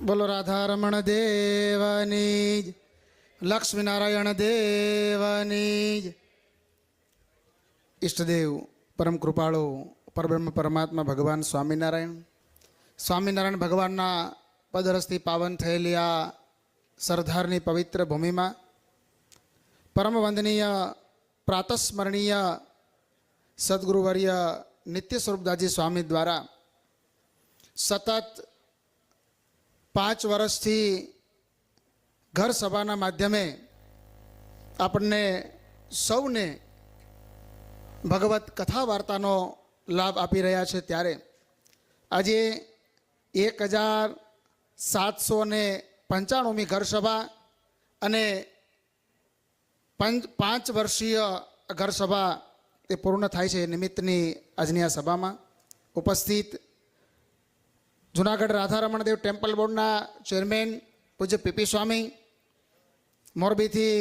બોલો રાધારમણ દેવની જ, લક્ષ્મીનારાયણ દેવની જ. ઈષ્ટદેવ પરમ કૃપાળુ પરબ્રહ્મ પરમાત્મા ભગવાન સ્વામિનારાયણ ભગવાનના પદરસથી પાવન થયેલી આ સરદારની પવિત્ર ભૂમિમાં પરમ વંદનીય પ્રાતસ્મરણીય સદગુરુવર્ય નિત્ય સ્વરૂપદાસજી સ્વામી દ્વારા સતત 5 વર્ષથી ઘર સભાના માધ્યમે આપણને સૌને ભગવત કથા વાર્તાનો લાભ આપી રહ્યા છે, ત્યારે આજે 1795મી ઘર સભા અને 5 વર્ષીય ઘર સભા તે પૂર્ણ થાય છે. નિમિત્તની આજની આ સભામાં ઉપસ્થિત જુનાગઢ રાધારમણ દેવ ટેમ્પલ બોર્ડના ચેરમેન પૂજ્ય પીપી સ્વામી, મોરબીથી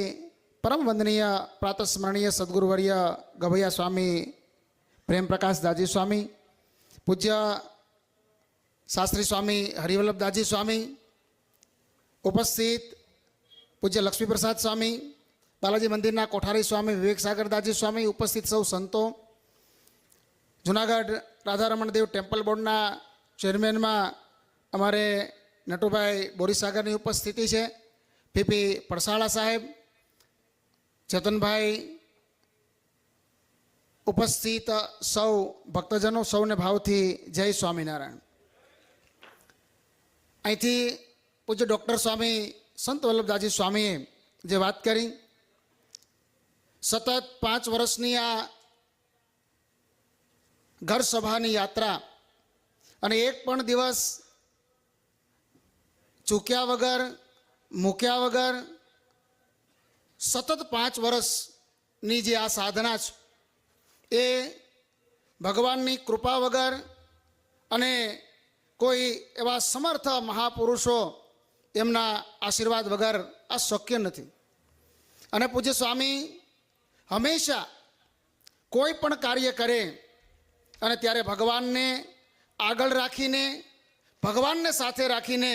પરમ વંદનીય પ્રાતસ્મરણીય સદગુરુવર્ય ગભૈયા સ્વામી પ્રેમપ્રકાશ દાજી સ્વામી, પૂજ્ય શાસ્ત્રી સ્વામી હરિવલ્લભદાસજી સ્વામી, ઉપસ્થિત પૂજ્ય લક્ષ્મીપ્રસાદ સ્વામી, બાલાજી મંદિરના કોઠારી સ્વામી વિવેકસાગર દાસજી સ્વામી, ઉપસ્થિત સૌ સંતો, જુનાગઢ રાધારમણ દેવ ટેમ્પલ બોર્ડના ચેરમેનમાં અમારે નટુભાઈ બોરીસાગરની ઉપસ્થિતિ છે, પીપી પડસાળા સાહેબ, ચેતનભાઈ, ઉપસ્થિત સૌ ભક્તજનો, સૌને ભાવથી જય સ્વામિનારાયણ. અહીંથી પૂજ્ય ડૉક્ટર સ્વામી સંત વલ્લભદાસજી સ્વામીએ જે વાત કરી, સતત 5 વર્ષની આ ઘર સભાની યાત્રા અને એક પણ દિવસ ચૂક્યા વગર, મૂક્યા વગર સતત 5 વર્ષની જે આ સાધના છે એ ભગવાનની કૃપા વગર અને કોઈ એવા સમર્થ મહાપુરુષો એમના આશીર્વાદ વગર આ શક્ય નથી. અને પૂજ્ય સ્વામી હંમેશા કોઈ પણ કાર્ય કરે અને ત્યારે ભગવાનને આગળ રાખીને, ભગવાનને સાથે રાખીને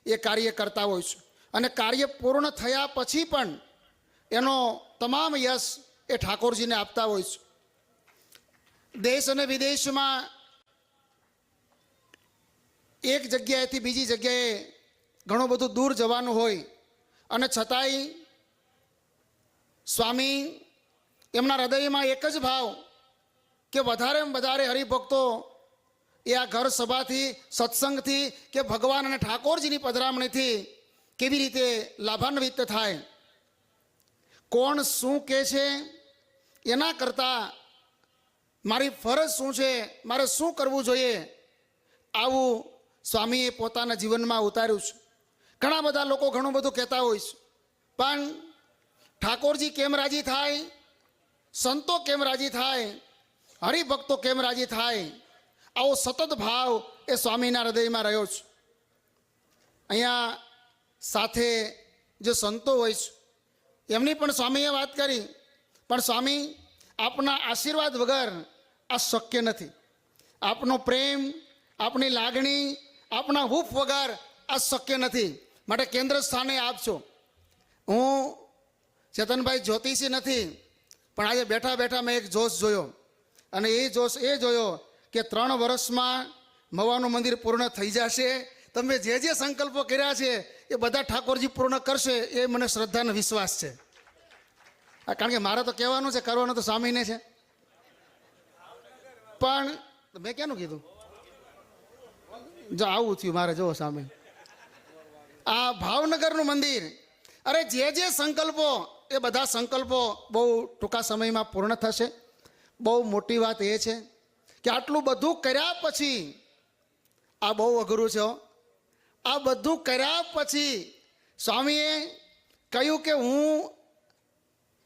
એ કાર્ય કરતા હોય છે. અને કાર્ય પૂર્ણ થયા પછી પણ એનો તમામ યશ એ ઠાકોરજીને આપતા હોય છે. દેશ અને વિદેશમાં એક જગ્યાએથી બીજી જગ્યાએ ઘણું બધું દૂર જવાનું હોય અને છતાંય સ્વામી એમના હૃદયમાં એક જ ભાવ કે વધારેમાં વધારે હરિભક્તો એ આ ઘર સભાથી, સત્સંગથી કે ભગવાન અને ઠાકોરજીની પધરામણીથી કેવી રીતે લાભાન્વિત થાય. કોણ શું કહે છે એના કરતાં મારી ફરજ શું છે, મારે શું કરવું જોઈએ, આવું સ્વામીએ પોતાના જીવનમાં ઉતાર્યું છે. ઘણા બધા લોકો ઘણું બધું કહેતા હોય છે, પણ ઠાકોરજી કેમ રાજી થાય, સંતો કેમ રાજી થાય, હરિભક્તો કેમ રાજી થાય, આવો સતત ભાવ એ સ્વામીના હૃદયમાં રહ્યો છે. અહીંયા સાથે જે સંતો હોય છે એમની પણ સ્વામીએ વાત કરી, પણ સ્વામી આપના આશીર્વાદ વગર આ શક્ય નથી. આપનો પ્રેમ, આપની લાગણી, આપના હૂફ વગર આ શક્ય નથી. માટે કેન્દ્ર સ્થાને આપશો. હું ચેતનભાઈ જ્યોતિષી નથી, પણ આજે બેઠા બેઠા મેં એક જોશ જોયો, અને એ જોશ એ જોયો કે 3 વર્ષમાં મવાનું મંદિર પૂર્ણ થઈ જશે. તમે જે જે સંકલ્પો કર્યા છે એ બધા ઠાકોરજી પૂર્ણ કરશે, એ મને શ્રદ્ધાનો વિશ્વાસ છે. કારણ કે મારે તો કહેવાનું છે, કરવાનું તો સ્વામીને છે. પણ મેં ક્યાંનું કીધું, જો આવું થયું મારે, જો સામે આ ભાવનગરનું મંદિર, અરે જે જે સંકલ્પો એ બધા સંકલ્પો બહુ ટૂંકા સમયમાં પૂર્ણ થશે. બહુ મોટી વાત એ છે કે આટલું બધું કર્યા પછી, આ બહુ અઘરું છે, આ બધું કર્યા પછી સ્વામીએ કહ્યું કે હું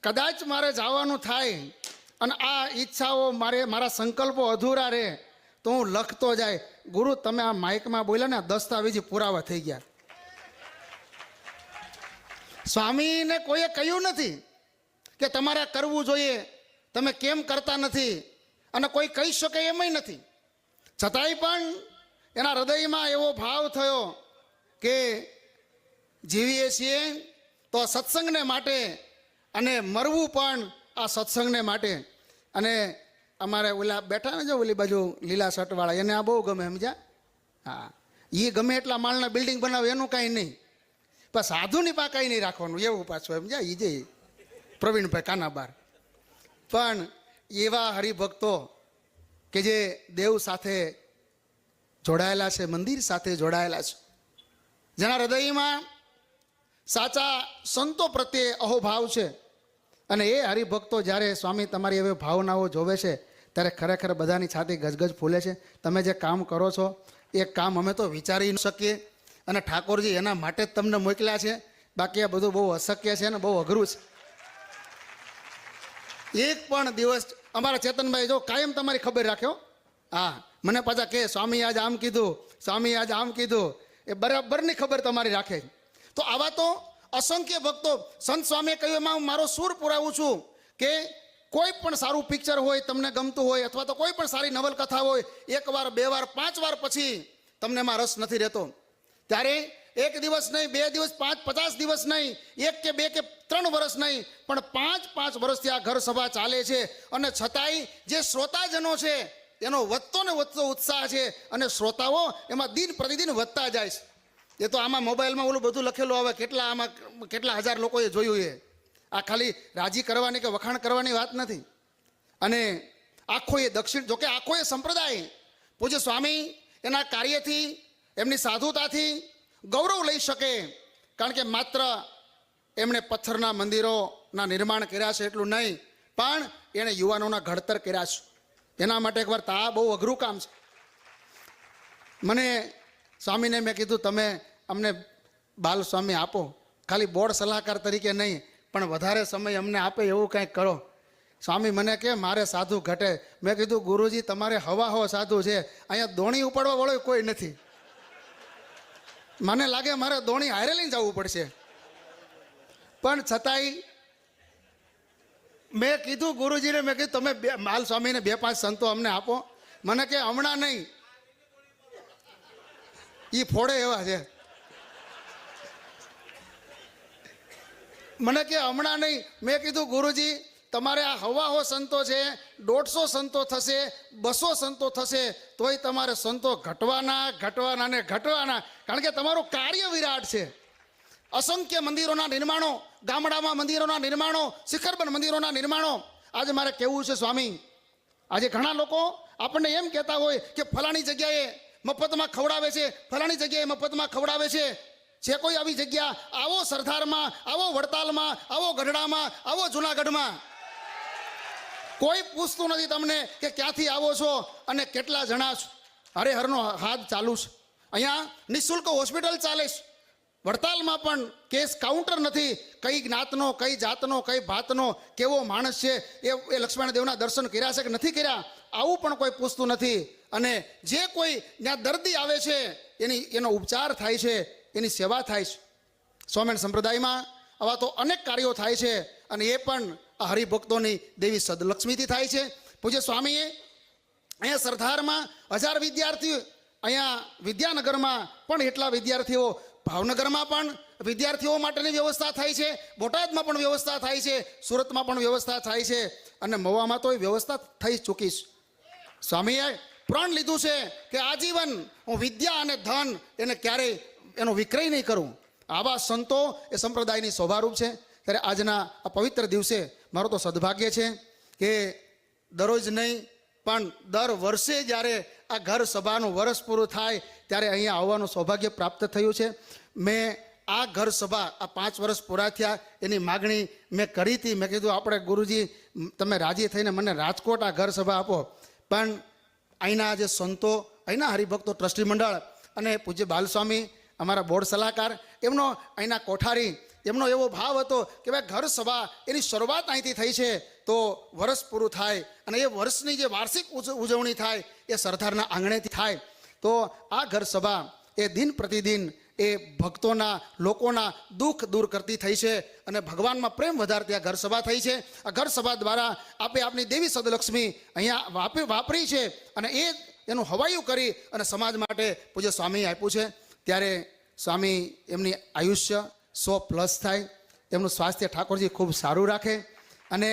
કદાચ મારે જવાનું થાય અને આ ઈચ્છાઓ મારા સંકલ્પો અધૂરા રહે તો હું લખતો જાય. ગુરુ તમે આ માઇકમાં બોલ્યા ને, દસ્તાવેજી પુરાવા થઈ ગયા. સ્વામીને કોઈએ કહ્યું નથી કે તમારે કરવું જોઈએ, તમે કેમ કરતા નથી, અને કોઈ કહી શકે એમય નથી. છતાંય પણ એના હૃદયમાં એવો ભાવ થયો કે જીવીએ છીએ તો સત્સંગને માટે અને મરવું પણ આ સત્સંગને માટે. અને અમારે ઓલા બેઠા ને જો ઓલી બાજુ લીલા શર્ટવાળા, એને આ બહુ ગમે, સમજ્યા? હા, એ ગમે એટલા માળના બિલ્ડિંગ બનાવે એનું કાંઈ નહીં, પણ સાધુની પા કાંઈ નહીં રાખવાનું એવું પાછું, સમજ્યા? એ જે પ્રવીણભાઈ કાનાબાર. પણ એવા હરિભક્તો કે જે દેવ સાથે જોડાયેલા છે, મંદિર સાથે જોડાયેલા છે, જેના હૃદયમાં સાચા સંતો પ્રત્યે અહોભાવ છે, અને એ હરિભક્તો જ્યારે સ્વામી તમારી એવી ભાવનાઓ જોવે છે ત્યારે ખરેખર બધાની છાતી ગજગજ ફૂલે છે. તમે જે કામ કરો છો એ કામ અમે તો વિચારી ન શકીએ, અને ઠાકોરજી એના માટે જ તમને મોકલ્યા છે. બાકી આ બધું બહુ અશક્ય છે ને બહુ અઘરું છે. એક પણ દિવસ અમારા ચેતનભાઈ જો કાયમ તમારી ખબર રાખ્યો, હા, મને પાછા કે સ્વામી આજ આમ કીધું, સ્વામી આજ આમ કીધું, એ બરાબરની ખબર તમારી રાખે. તો આવા તો અસંખ્ય ભક્તો, સંત સ્વામીએ કહ્યું એમાં હું મારો સૂર પુરાવું છું કે કોઈ પણ સારું પિક્ચર હોય તમને ગમતું હોય, અથવા તો કોઈ પણ સારી નવલકથા હોય, એક વાર, બે વાર, 5 વાર પછી તમને એમાં રસ નથી રહેતો, ત્યારે 1 દિવસ નહીં, 2 દિવસ, 50 દિવસ નહીં, 1 કે 2 કે 3 વર્ષ નહીં, પણ 5 વર્ષથી આ ઘર સભા ચાલે છે, અને છતાંય જે શ્રોતાજનો છે એનો વધતો ને વધતો ઉત્સાહ છે, અને શ્રોતાઓ એમાં દિન પ્રતિદિન વધતા જાય છે. એ તો આમાં મોબાઈલમાં ઓલું બધું લખેલું આવે, કેટલા હજાર લોકોએ જોયું. એ આ ખાલી રાજી કરવાની કે વખાણ કરવાની વાત નથી. અને આખો એ દક્ષિણ, જોકે આખો એ સંપ્રદાય પૂજ્ય સ્વામી એના કાર્યથી, એમની સાધુતાથી ગૌરવ લઈ શકે, કારણ કે માત્ર એમણે પથ્થરના મંદિરોના નિર્માણ કર્યા છે એટલું નહીં, પણ એણે યુવાનોના ઘડતર કર્યા છે. એના માટે એકવાર આ બહુ અઘરું કામ છે. મને સ્વામીને મેં કીધું તમે અમને બાલ સ્વામી આપો, ખાલી બોર્ડ સલાહકાર તરીકે નહીં પણ વધારે સમય અમને આપે એવું કંઈક કરો. સ્વામી મને કે મારે સાધુ ઘટે. મેં કીધું ગુરુજી તમારે હવા હો સાધુ છે, અહીંયા દોણી ઉપાડવા વાળો કોઈ નથી. મને લાગે મારે દોણી હારે લઈને જવું પડશે. પણ છતાંય મેં કીધું ગુરુજીને, મેં કીધું તમે બાલ સ્વામીને 2-5 સંતો અમને આપો. મને કે હમણાં નહીં, એ ફોડે એવા છે. મને કે હમણાં નહીં. મેં કીધું ગુરુજી તમારે આ હવાહો સંતો છે, 150 સંતો થશે, 200 સંતો થશે, તોય તમારે સંતો ઘટવાના ને ઘટવાના, કારણ કે તમારું કાર્ય વિરાટ છે. અસંખ્ય મંદિરોના નિર્માણો, ગામડામાં મંદિરોના નિર્માણો, શિખરબંધ મંદિરોના નિર્માણો. આજે મારે કહેવું છે સ્વામી, આજે ઘણા લોકો આપણને એમ કહેતા હોય કે ફલાણી જગ્યાએ મફતમાં ખવડાવે છે, ફલાણી જગ્યાએ મફતમાં ખવડાવે છે. છે કોઈ આવી જગ્યા? આવો સરદારમાં, આવો વડતાલમાં, આવો ગઢડામાં, આવો જુનાગઢમાં. કોઈ પૂછતું નથી તમને કે ક્યાંથી આવો છો અને કેટલા જણા છો. હરેહરનો હાથ ચાલુ છે. અહીંયા નિઃશુલ્ક હોસ્પિટલ ચાલે છે. વડતાલમાં પણ કેસ કાઉન્ટર નથી. કઈ જ્ઞાતનો, કઈ જાતનો, કઈ ભાતનો, કેવો માણસ છે, એ લક્ષ્મણદેવના દર્શન કર્યા છે કે નથી કર્યા, આવું પણ કોઈ પૂછતું નથી. અને જે કોઈ ત્યાં દર્દી આવે છે એનો ઉપચાર થાય છે, એની સેવા થાય છે. સ્વામિનારાયણ સંપ્રદાયમાં આવા તો અનેક કાર્યો થાય છે, અને એ પણ આ હરિભક્તોની દેવી સદલક્ષ્મીથી થાય છે. પૂજ્ય સ્વામીએ અહીંયા સરદારમાં 1000 વિદ્યાર્થીઓ, અહીંયા વિદ્યાનગરમાં પણ એટલા વિદ્યાર્થીઓ, ભાવનગરમાં પણ વિદ્યાર્થીઓ માટેની વ્યવસ્થા થાય છે, બોટાદમાં પણ વ્યવસ્થા થાય છે, સુરતમાં પણ વ્યવસ્થા થાય છે, અને મવામાં તો એ વ્યવસ્થા થઈ ચૂકી છે. સ્વામીએ પ્રણ લીધું છે કે આજીવન હું વિદ્યા અને ધન એને ક્યારેય એનો વિક્રય નહીં કરું. આવા સંતો એ સંપ્રદાયની શોભારૂપ છે. ત્યારે આજના આ પવિત્ર દિવસે મારું તો સદભાગ્ય છે કે દરરોજ નહીં પણ દર વર્ષે જ્યારે આ ઘર સભાનું વર્ષ પૂરું થાય ત્યારે અહીંયા આવવાનું સૌભાગ્ય પ્રાપ્ત થયું છે. મેં આ ઘર સભા આ 5 વર્ષ પૂરા થયા એની માગણી મેં કરી હતી. મેં કીધું આપણે ગુરુજી તમે રાજી થઈને મને રાજકોટ આ ઘર સભા આપો. પણ અહીંના જે સંતો, અહીંના હરિભક્તો ટ્રસ્ટી મંડળ અને પૂજ્ય બાલસ્વામી અમારા બોર્ડ સલાહકાર, એમનો અહીંના કોઠારી, એમનો એવો ભાવ હતો કે ભાઈ ઘર સભા એની શરૂઆત અહીંથી થઈ છે તો વર્ષ પૂરું થાય અને એ વર્ષની જે વાર્ષિક ઉજવણી થાય એ સરદારના આંગણેથી થાય. તો આ ઘર સભા એ દિન પ્રતિદિન એ ભક્તોના, લોકોના દુઃખ દૂર કરતી થઈ છે અને ભગવાનમાં પ્રેમ વધારતી આ ઘર સભા થઈ છે. આ ઘર સભા દ્વારા આપે આપની દેવી સદલક્ષ્મી અહીંયા વાપરી છે અને એ એનું હવાયું કરી અને સમાજ માટે પૂજ્ય સ્વામી આપ્યું છે. ત્યારે સ્વામી એમની આયુષ્ય 100+ થાય, એમનું સ્વાસ્થ્ય ઠાકોરજી ખૂબ સારું રાખે અને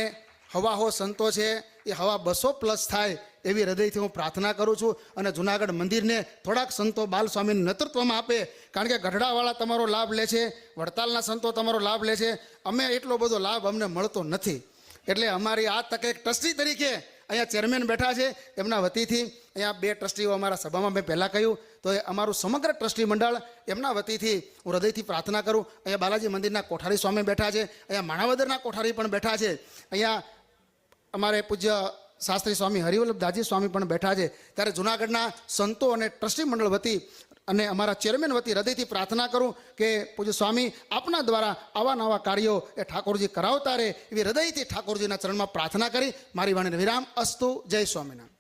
હવા હો સંતો છે એ હવા 200+ થાય એવી હૃદયથી હું પ્રાર્થના કરું છું. અને જુનાગઢ મંદિરને થોડાક સંતો બાલ સ્વામીના નેતૃત્વમાં આપે, કારણ કે ગઢડાવાળા તમારો લાભ લે છે, વડતાલના સંતો તમારો લાભ લે છે, અમે એટલો બધો લાભ અમને મળતો નથી. એટલે અમારી આ તકે એક ટ્રસ્ટી તરીકે અહીંયા ચેરમેન બેઠા છે, એમના વતીથી અહીંયા 2 ટ્રસ્ટીઓ અમારા સભામાં મેં પહેલાં કહ્યું, તો એ અમારું સમગ્ર ટ્રસ્ટી મંડળ એમના વતીથી હું હૃદયથી પ્રાર્થના કરું. અહીંયા બાલાજી મંદિરના કોઠારી સ્વામી બેઠા છે, અહીંયા માણાવદરના કોઠારી પણ બેઠા છે, અહીંયા અમારે પૂજ્ય શાસ્ત્રી સ્વામી હરિવલ્લભદાસજી સ્વામી પણ બેઠા છે. ત્યારે જૂનાગઢના સંતો અને ટ્રસ્ટી મંડળ વતી અને અમારા ચેરમેન વતી હૃદયથી પ્રાર્થના કરું કે પૂજ્ય સ્વામી આપના દ્વારા આવા નવા કાર્યો એ ઠાકોરજી કરાવતા રહે એવી હૃદયથી ઠાકોરજીના ચરણમાં પ્રાર્થના કરી મારી વાણીને વિરામ. અસ્તુ. જય સ્વામિનારાયણ.